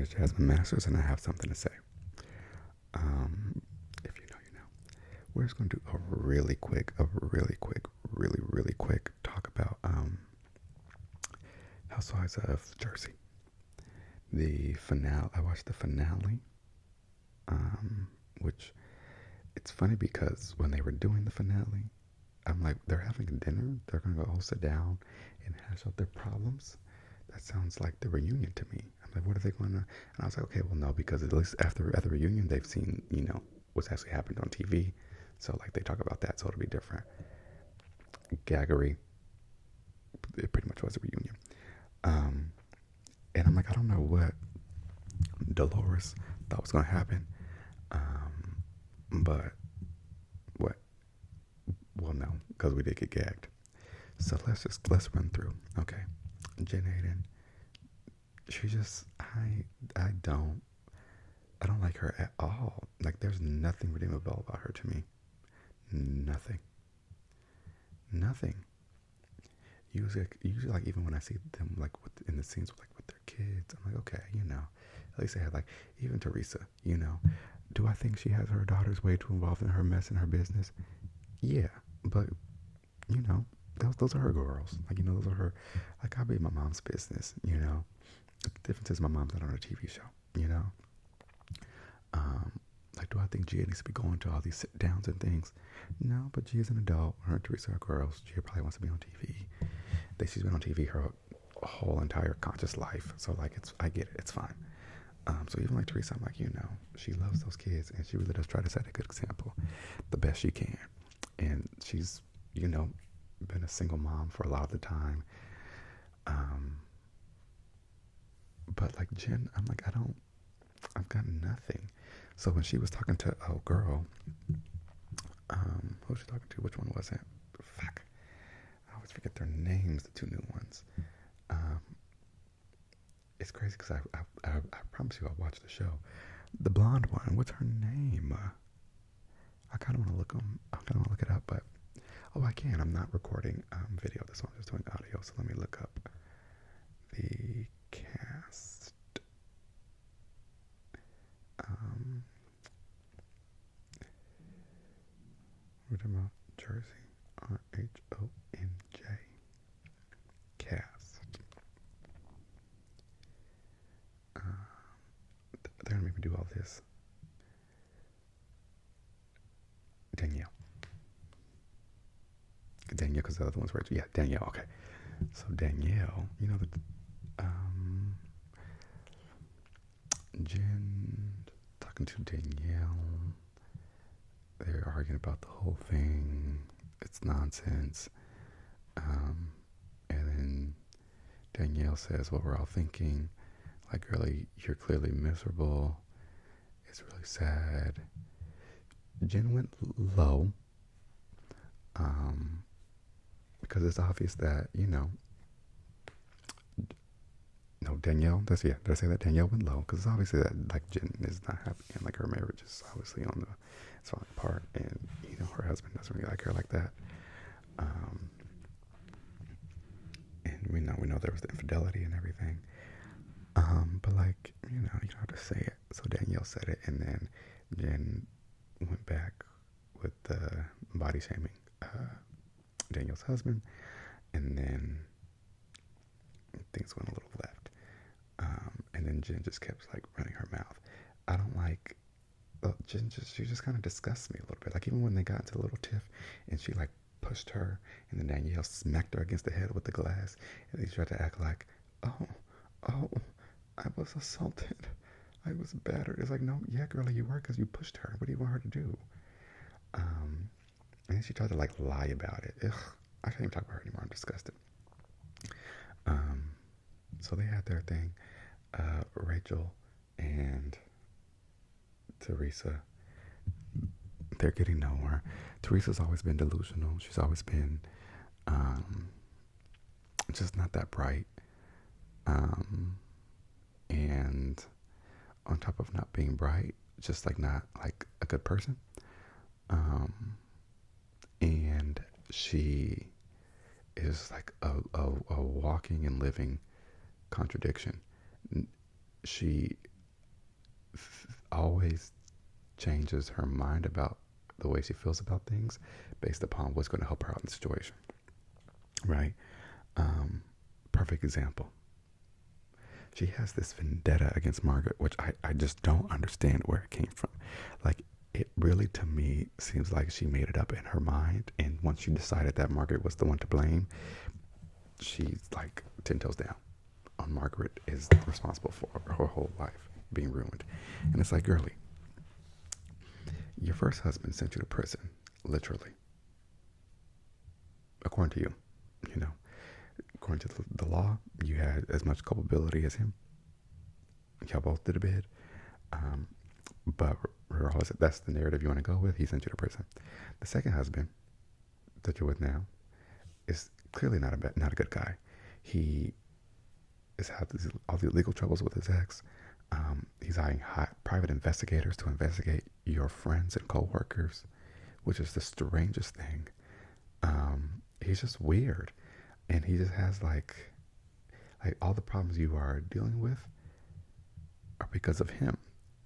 is Jasmine Masters, and I have something to say. If you know, you know. We're just going to do really quick talk about Housewives of Jersey. The finale. I watched the finale, which it's funny because when they were doing the finale, I'm like, they're having dinner. They're going to go all sit down and hash out their problems. That sounds like the reunion to me. I'm like, what are they going to? And I was like, okay, well, no, because at least after at the reunion, they've seen, what's actually happened on TV. So like they talk about that, so it'll be different. Gaggery, it pretty much was a reunion. Um, and I'm like, I don't know what Dolores thought was going to happen. But what? Well, no, because we did get gagged. So let's run through. Okay, Jen Aiden. She just I don't like her at all. Like there's nothing redeemable about her to me. Nothing. Nothing. Usually, like even when I see them like in the scenes with their kids, I'm like, okay, at least they had like even Teresa, Do I think she has her daughters way too involved in her mess and her business? Yeah, but those are her girls. Like those are her. Like I'll be in my mom's business. The difference is my mom's not on a TV show. Like do I think Gia needs to be going to all these sit downs and things? No, but Gia's an adult. Her and Teresa are girls. Gia probably wants to be on TV. She's been on TV her whole entire conscious life. So like I get it. It's fine. So even like Teresa, I'm like, she loves those kids and she really does try to set a good example the best she can. And she's, been a single mom for a lot of the time. But like Jen, I'm like, I've got nothing. So when she was talking to girl, who was she talking to? Which one was it? Fuck. I always forget their names, the two new ones. It's crazy because I promise you I'll watch the show. The blonde one, what's her name? I kind of want to look it up, but I can. I'm not recording video. This one I'm just doing audio. So let me look up the cast. We're talking about Jersey. RHONJ cast. They're gonna make me do all this. Danielle, because the other one's Rachel. Yeah, Danielle. Okay, so Danielle, Jen talking to Danielle. They're arguing about the whole thing. It's nonsense. And then Danielle says what we're all thinking. Like, really, you're clearly miserable. It's really sad. Jen went low. Because it's obvious that, no, Danielle, did I say that? Danielle went low, because it's obviously that, like, Jen is not happy, and, like, her marriage is obviously it's falling apart, and, her husband doesn't really like her like that. And we know there was the infidelity and everything. But, like, you don't have to say it. So Danielle said it, and then Jen went back with the body shaming Danielle's husband, and then things went a little left. And then Jen just kept like running her mouth. I don't like Jen. She just kind of disgusts me a little bit. Like even when they got into a little tiff, and she like pushed her, and then Danielle smacked her against the head with the glass, and they tried to act like, oh, I was assaulted. I was battered. It's like, no, yeah, girlie, you were, because you pushed her. What do you want her to do? And then she tried to like lie about it. Ugh, I can't even talk about her anymore. I'm disgusted. So they had their thing. Rachel and Teresa, they're getting nowhere. Teresa's always been delusional. She's always been just not that bright. And on top of not being bright, just like not like a good person. And she is like a walking and living contradiction. She always changes her mind about the way she feels about things based upon what's going to help her out in the situation, right? Perfect example. She has this vendetta against Margaret, which I just don't understand where it came from. Like, it really, to me, seems like she made it up in her mind, and once she decided that Margaret was the one to blame, she's like 10 toes down on Margaret is responsible for her whole life being ruined. And it's like, girlie, your first husband sent you to prison, literally, according to you, you know. According to the law, you had as much culpability as him. Y'all both did a bid. But regardless, if that's the narrative you want to go with, he sent you to prison. The second husband that you're with now is clearly not a good guy. He has had all the legal troubles with his ex. He's hiring private investigators to investigate your friends and co-workers, which is the strangest thing. He's just weird. And he just has like all the problems you are dealing with are because of him.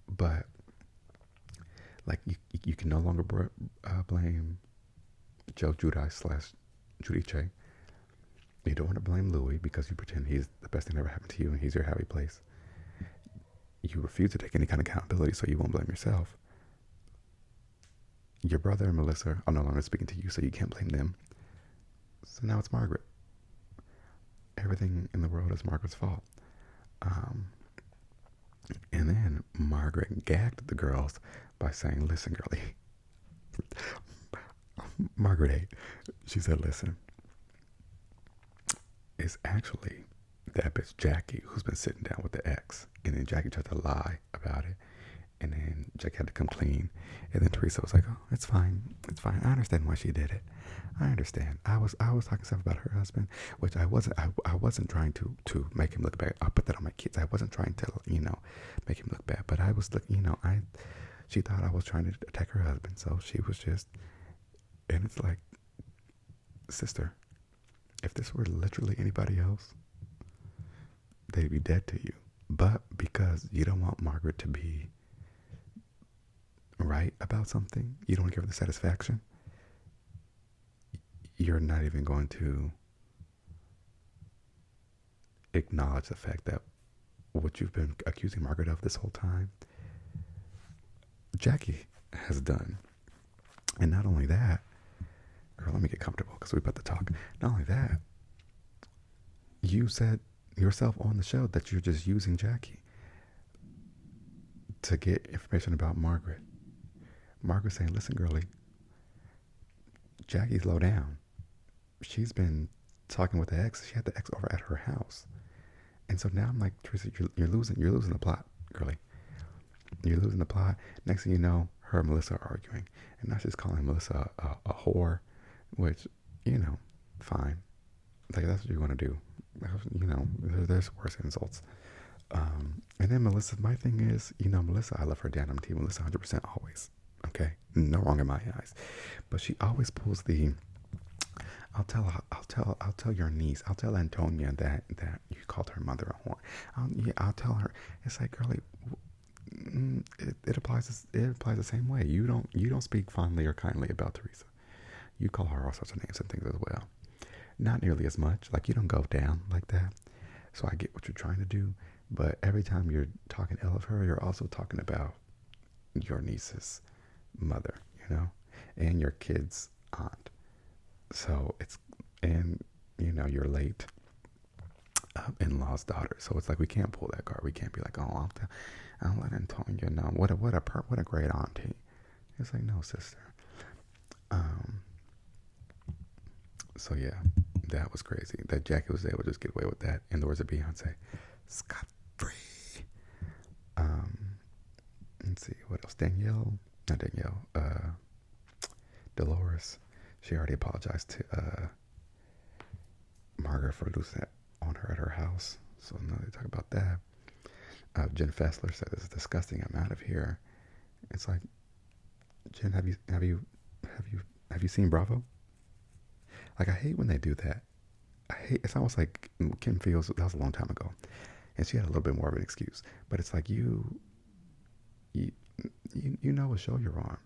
But like you can no longer blame Joe Judice / Judy Che. You don't want to blame Louis because you pretend he's the best thing that ever happened to you and he's your happy place. You refuse to take any kind of accountability, so you won't blame yourself. Your brother and Melissa are no longer speaking to you, so you can't blame them. So now it's Margaret. Everything in the world is Margaret's fault. And then Margaret gagged the girls by saying, listen, girlie. Margaret ate. She said, listen. It's actually that bitch Jackie who's been sitting down with the ex. And then Jackie tried to lie about it. And then Jackie had to come clean. And then Teresa was like, oh, it's fine. It's fine. I understand why she did it. I understand. I was talking stuff about her husband, which I wasn't trying to make him look bad. I put that on my kids. I wasn't trying to, make him look bad. But I was, she thought I was trying to attack her husband. So she was just, and it's like, sister, if this were literally anybody else, they'd be dead to you. But because you don't want Margaret to be right about something, you don't want to give her the satisfaction, you're not even going to acknowledge the fact that what you've been accusing Margaret of this whole time, Jackie has done. And not only that, girl, let me get comfortable because we're about to talk. Not only that, you said yourself on the show that you're just using Jackie to get information about Margaret. Margaret's saying, listen, girlie, Jackie's low down. She's been talking with the ex. She had the ex over at her house. And so now I'm like, Teresa, you're losing the plot, girlie. You're losing the plot. Next thing you know, her and Melissa are arguing. And now she's calling Melissa a whore, which, fine. Like, that's what you want to do. There's worse insults. And then Melissa, my thing is, Melissa, I love her down. I'm team Melissa 100% always. Okay? No wrong in my eyes. But she always pulls the, I'll tell your niece, I'll tell Antonia that you called her mother a whore. I'll tell her. It's like, girlie, it applies the same way. You don't speak fondly or kindly about Teresa. You call her all sorts of names and things as well. Not nearly as much. Like, you don't go down like that. So I get what you're trying to do. But every time you're talking ill of her, you're also talking about your niece's mother, and your kid's aunt. So your late in-law's daughter. So it's like, we can't pull that card. We can't be like, oh, I'll let Antonia know. What a great auntie. It's like, no, sister. So yeah, that was crazy. That Jackie was able to just get away with that. In the words of Beyonce, scot-free. Let's see, what else? Dolores. She already apologized to Margaret for losing it on her at her house. So now they talk about that. Jen Fessler said, "This is disgusting. I'm out of here." It's like, Jen, have you seen Bravo? Like, I hate when they do that. It's almost like Kim Fields, that was a long time ago. And she had a little bit more of an excuse. But it's like, You know what show you're on.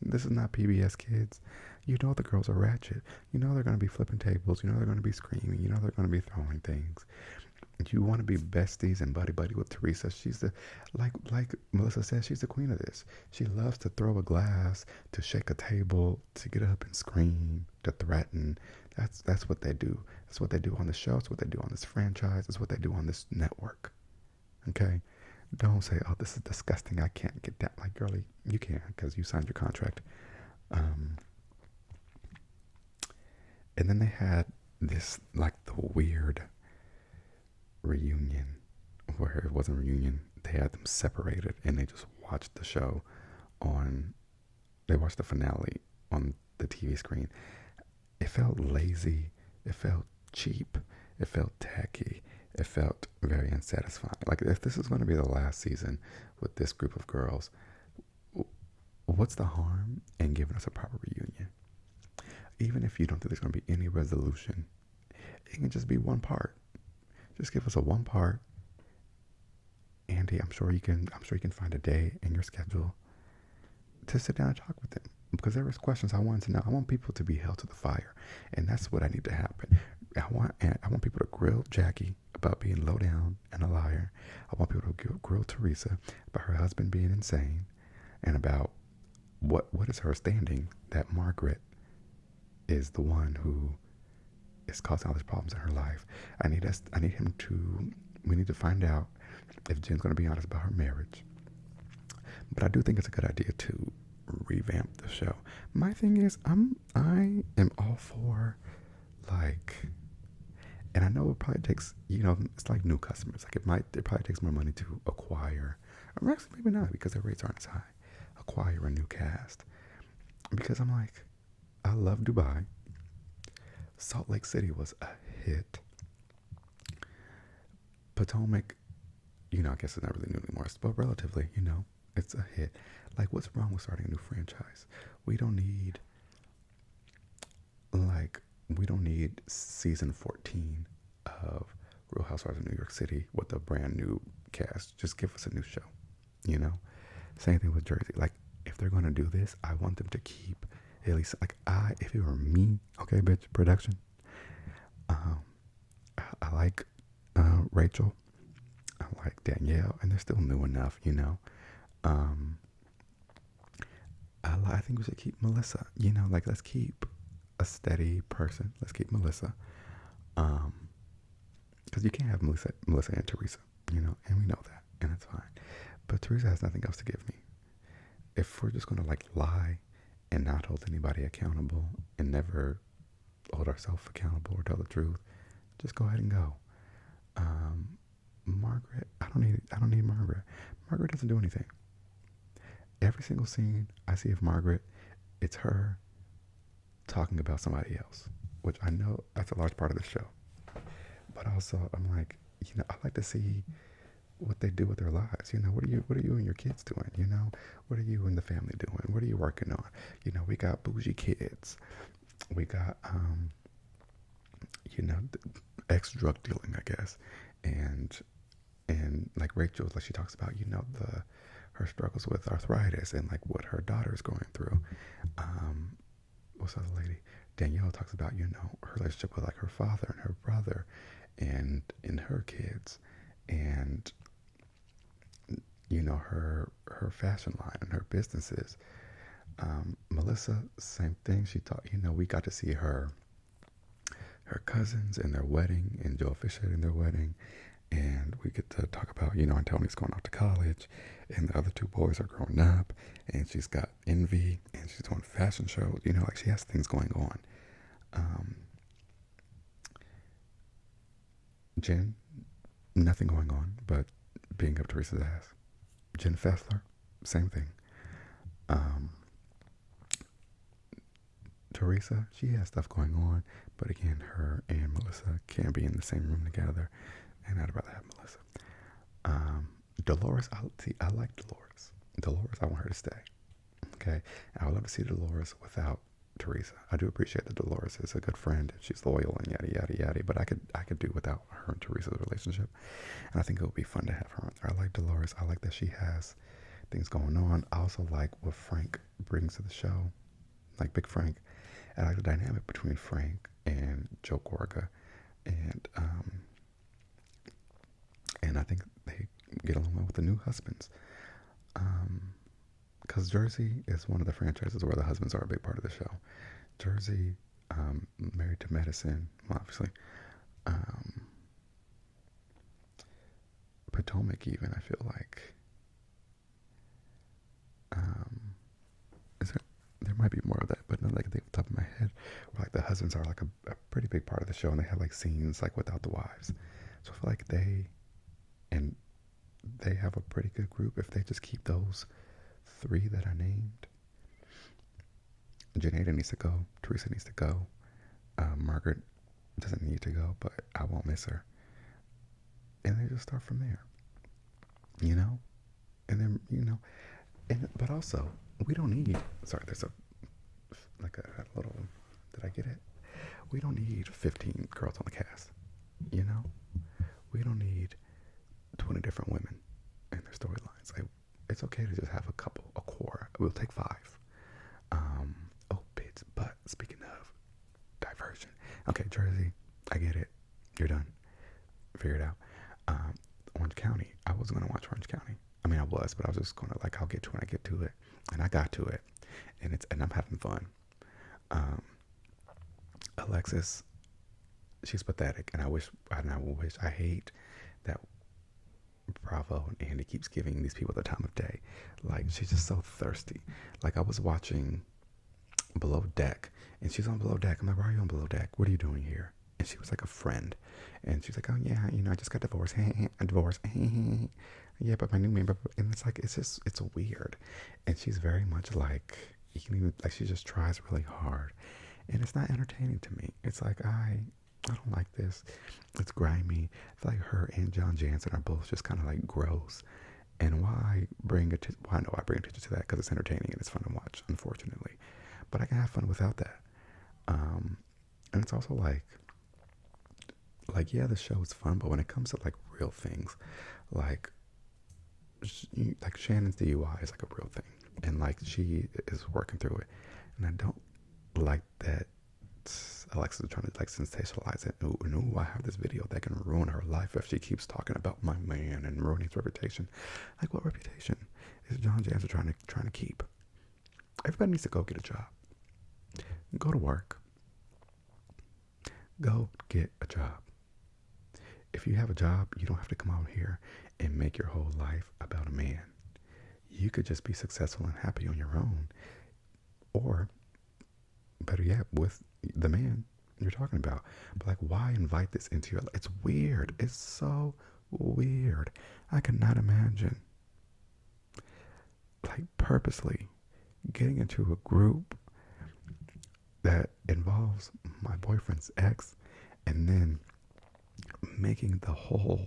This is not PBS Kids. You know the girls are ratchet. You know they're going to be flipping tables. You know they're going to be screaming. You know they're going to be throwing things. You want to be besties and buddy buddy with Teresa. She's the like Melissa said, she's the queen of this. She loves to throw a glass, to shake a table, to get up and scream, to threaten. That's what they do. That's what they do on the show. It's what they do on this franchise. It's what they do on this network. Okay? Don't say, "Oh, this is disgusting. I can't get that." Like, girlie, you can because you signed your contract. Um, and then they had this like the weird reunion where it wasn't a reunion. They had them separated and they just watched the show on. They watched the finale on the TV screen. It felt lazy. It felt cheap. It felt tacky. It felt very unsatisfying. Like, if this is going to be the last season with this group of girls, what's the harm in giving us a proper reunion? Even if you don't think there's going to be any resolution, it can just be one part. Just give us a one part. Andy, I'm sure you can find a day in your schedule to sit down and talk with them, because there was questions I wanted to know. I want people to be held to the fire, and that's what I need to happen. I want people to grill Jackie about being low down and a liar. I want people to grill Teresa about her husband being insane, and about what is her standing that Margaret is the one who is causing all these problems in her life. We need to find out if Jen's going to be honest about her marriage. But I do think it's a good idea to revamp the show. My thing is, I am all for, like, and I know it probably takes, it's like new customers. Like, it probably takes more money to acquire, or actually maybe not, because their rates aren't as high. Acquire a new cast, because I'm like, I love Dubai. Salt Lake City was a hit. Potomac, I guess it's not really new anymore, but relatively, it's a hit. Like, what's wrong with starting a new franchise? We don't need season 14 of Real Housewives of New York City with a brand new cast. Just give us a new show, Same thing with Jersey. Like, if they're going to do this, I want them to keep at least, like, if it were me, okay, bitch, production, I like Rachel. I like Danielle, and they're still new enough, I think we should keep Melissa, like, let's keep a steady person. Let's keep Melissa. Because you can't have Melissa and Teresa, and we know that, and that's fine. But Teresa has nothing else to give me. If we're just going to, like, lie and not hold anybody accountable and never hold ourselves accountable or tell the truth, just go ahead and go. Margaret, I don't need Margaret. Margaret doesn't do anything. Every single scene I see of Margaret, it's her talking about somebody else, which I know that's a large part of the show. But also, I'm like, I like to see what they do with their lives. What are you and your kids doing? What are you and the family doing? What are you working on? We got bougie kids. We got, ex-drug dealing, I guess. And like Rachel, like, she talks about, her struggles with arthritis and, like, what her daughter is going through. What's the other lady? Danielle talks about, her relationship with, like, her father and her brother and her kids, and, her fashion line and her businesses. Melissa, same thing. She thought, we got to see her cousins and their wedding, and Joe officiating their wedding, and we get to talk about, Tony's going off to college, and the other two boys are growing up, and she's got Envy, and she's doing fashion shows, like, she has things going on. Jen, nothing going on but being up Teresa's ass. Jen Fessler, same thing. Teresa, she has stuff going on, but again, her and Melissa can't be in the same room together, and I'd rather have Melissa. Dolores, I like Dolores. Dolores, I want her to stay. Okay, I would love to see Dolores without Teresa. I do appreciate that Dolores is a good friend and she's loyal and yada yada yada, but I could do without her and Teresa's relationship, and I think it would be fun to have her on there. I like Dolores. I like that she has things going on. I also like what Frank brings to the show, like Big Frank. I like the dynamic between Frank and Joe Gorga, and I think they get along well with the new husbands. Because Jersey is one of the franchises where the husbands are a big part of the show. Jersey, Married to Medicine, obviously. Um, Potomac, even, I feel like. Um, is there might be more of that, but not like at the top of my head. Where like the husbands are like a pretty big part of the show, and they have like scenes like without the wives. So I feel like and they have a pretty good group if they just keep those three that I named. Janaida needs to go. Teresa needs to go. Margaret doesn't need to go, but I won't miss her. And they just start from there, you know. And then but also we don't need. Sorry, there's a little. Did I get it? We don't need 15 girls on the cast, you know. We don't need 20 different women and their storylines. It's okay to just have a core. We'll take 5. Oh, bitch. But speaking of diversion, okay, Jersey, I get it. You're done. Figure it out. Orange County. I was gonna watch Orange County. I mean, I was, but I was just gonna I'll get to it when I get to it, and I got to it, and I'm having fun. Alexis, she's pathetic, and I hate that Bravo and Andy keeps giving these people the time of day. Like, she's just so thirsty. Like, I was watching Below Deck, and she's on Below Deck. I'm like, why are you on Below Deck? What are you doing here? And she was like a friend, and she's like, oh yeah, I just got divorced. I'm divorced. Yeah, but my new member, and it's like, it's weird, and she's very much like, you can even like, she just tries really hard, and it's not entertaining to me. It's like, I don't like this. It's grimy. I feel like her and John Jansen are both just kind of like gross. And why bring attention? Why no? I bring attention to that because it's entertaining and it's fun to watch. Unfortunately, but I can have fun without that. And it's also like yeah, the show is fun, but when it comes to like real things, like Shannon's DUI is like a real thing, and like she is working through it, and I don't like that Alexis is trying to like sensationalize it. No, I have this video that can ruin her life if she keeps talking about my man and ruining his reputation. Like, what reputation is John Jansen trying to keep? Everybody needs to go get a job. Go to work. Go get a job. If you have a job, you don't have to come out here and make your whole life about a man. You could just be successful and happy on your own, or better yet, with the man you're talking about. But like, why invite this into your life? It's weird. It's so weird. I cannot imagine like purposely getting into a group that involves my boyfriend's ex and then making the whole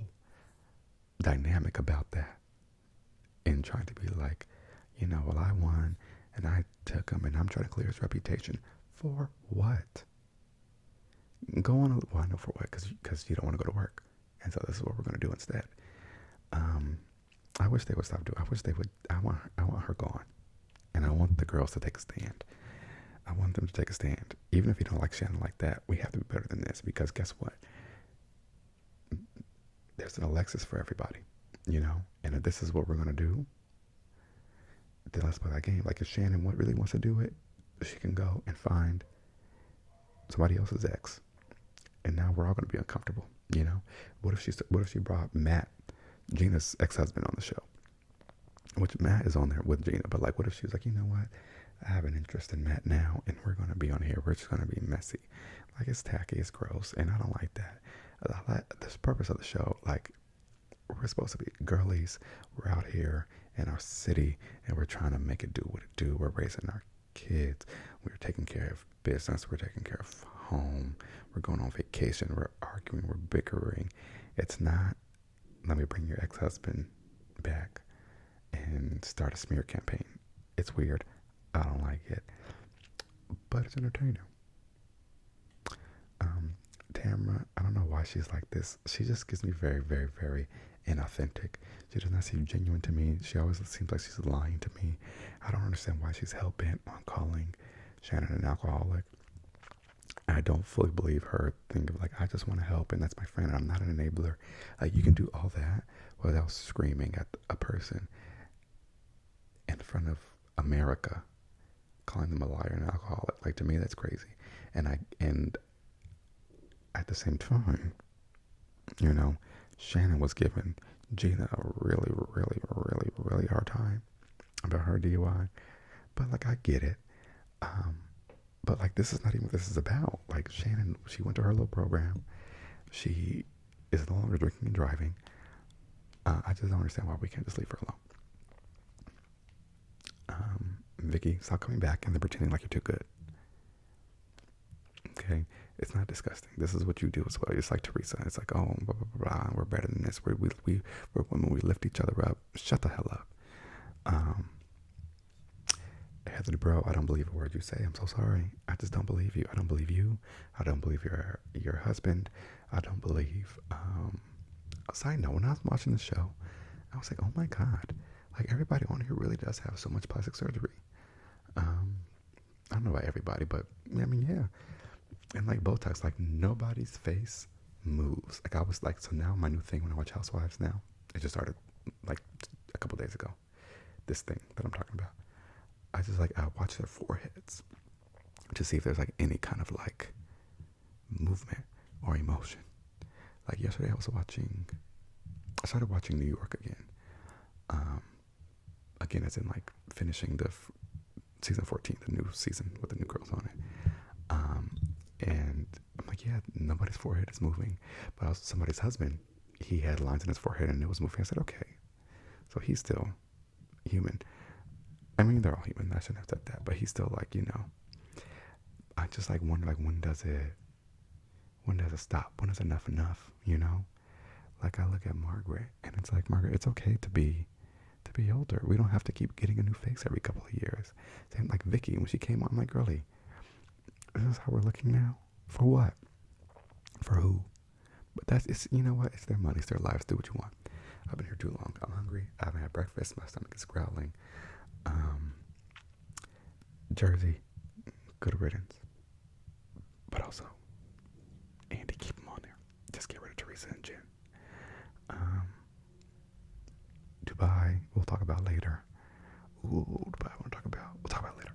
dynamic about that and trying to be like, well, I won and I took him and I'm trying to clear his reputation. For what? Go on. Well, I know for what, because you don't want to go to work, and so this is what we're going to do instead. I wish they would stop doing. I wish they would. I want her gone, and I want the girls to take a stand. I want them to take a stand, even if you don't like Shannon like that. We have to be better than this, because guess what? There's an Alexis for everybody, And if this is what we're going to do, then let's play that game. Like, if Shannon really wants to do it, she can go and find somebody else's ex, and now we're all going to be uncomfortable. What if she brought Matt, Gina's ex-husband, on the show, which Matt is on there with Gina, but like, what if she was like, you know what, I have an interest in Matt now, and we're going to be on here, we're just going to be messy. Like, it's tacky, it's gross, and I don't like that. This purpose of the show, like, we're supposed to be girlies. We're out here in our city, and we're trying to make it do what it do. We're raising our kids. We're taking care of business. We're taking care of home. We're going on vacation. We're arguing. We're bickering. It's not, let me bring your ex-husband back and start a smear campaign. It's weird. I don't like it, but it's entertaining. Tamra, I don't know why she's like this. She just gives me very, very, very inauthentic. She does not seem genuine to me. She always seems like she's lying to me. I don't understand why she's hell bent on calling Shannon an alcoholic. I don't fully believe her thing of like, I just want to help and that's my friend. I'm not an enabler. Like, you can do all that without screaming at a person in front of America, calling them a liar and an alcoholic. Like, to me, that's crazy. And at the same time, you know, Shannon was giving Gina a really, really, really, really hard time about her DUI. But like, I get it. But like, this is not even what this is about. Like, Shannon, she went to her little program. She is no longer drinking and driving. I just don't understand why we can't just leave her alone. Vicky, stop coming back and then pretending like you're too good. Okay, it's not disgusting. This is what you do as well. It's like Teresa. It's like, oh, blah blah blah. We're better than this. We're women. We lift each other up. Shut the hell up. Heather Bro, I don't believe a word you say. I'm so sorry. I just don't believe you. I don't believe you. I don't believe your husband. I don't believe. A side note: when I was watching the show, I was like, oh my god, like everybody on here really does have so much plastic surgery. I don't know about everybody, but I mean, yeah. And like Botox, like nobody's face moves. Like I was like, so now my new thing when I watch Housewives now, it just started like a couple days ago. This thing that I'm talking about, I just like I watch their foreheads to see if there's like any kind of like movement or emotion. Like yesterday, I started watching New York again. Again, as in like finishing the season 14, the new season with the new girls on it. And I'm like, yeah, nobody's forehead is moving. But also somebody's husband, he had lines in his forehead and it was moving. I said, okay. So he's still human. I mean, they're all human. I shouldn't have said that. But he's still like, you know, I just like wonder, like, when does it stop? When is enough, you know? Like I look at Margaret and it's like, Margaret, it's okay to be older. We don't have to keep getting a new face every couple of years. Same like Vicky, when she came on, I'm like, girlie, is this how we're looking now? For what? For who? But it's you know what? It's their money, it's their lives. Do what you want. I've been here too long. I'm hungry. I haven't had breakfast. My stomach is growling. Jersey, good riddance. But also, Andy, keep them on there. Just get rid of Teresa and Jen. Dubai, we'll talk about later. Ooh, Dubai, we'll talk about later.